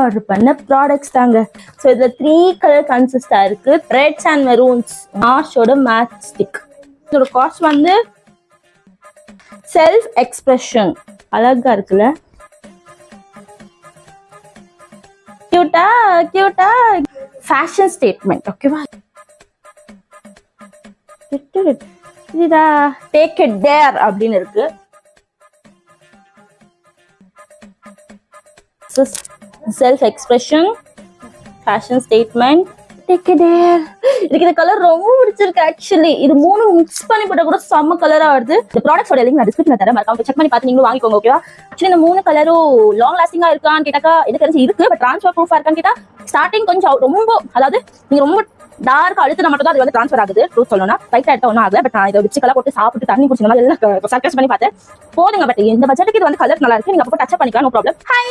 Order பண்ண products தாங்க. So இதுல 3 கலர் கன்சிஸ்டா இருக்கு. Reds and maroons. மார்ஷோட மேட் ஸ்டிக். இதோட காஸ்ட் வந்து செல்ஃப் எக்ஸ்பிரஷன். அழகா இருக்குல்ல, கியூட்டா கியூட்டா. Fashion statement. ஓகேவா, இதுடா டேக் இட் தேர் அப்படின்னு இருக்கு. Self expression, fashion statement, take it there. எனக்கு இந்த கலர் ரொம்ப பிடிச்சிருக்கு. ஆக்சுவலி இது 3 மிக்ஸ் பண்ணி போட்டா கூட செம்ம கலரா வருது. இந்த ப்ராடக்ட்ஸோட லிங்க் நான் டிஸ்கிரிப்ஷன்ல தரேன், மறக்காம செக் பண்ணி பார்த்து நீங்களும் வாங்கிக்கோங்க. ஓகேவா, ஆக்சுவலி இந்த 3 கலரும் லாங் லாஸ்டிங்கா இருக்கான்னு கேட்டாக்கா எனக்கு தெரிஞ்சு இருக்கு. பட் ட்ரான்ஸ்ஃபர் ப்ரூஃபா இருக்கான்னு கேட்டா ஸ்டார்டிங் கொஞ்சம் ரொம்ப, அதாவது நீங்க ரொம்ப டார்க் அழுத்தினா மட்டும் தான் அது வந்து ட்ரான்ஸ்ஃபர் ஆகுது. ட்ரூத் சொல்லணும்னா லைட்டா எடுத்த ஒன்றும் ஆகல. பட் நான் இதை வச்சு கலர் போட்டு சாப்பிட்டு தண்ணி குடிச்ச மாதிரி எல்லாம் சர்க்கஸ் பண்ணி பார்த்தேன். போதுங்க. பட் இந்த பட்ஜெட்டுக்கு இது வந்து கலர் நல்லா இருக்கு. நீங்க அப்போ டச் பண்ணிக்கலாம், நோ ப்ராப்ளம். ஹை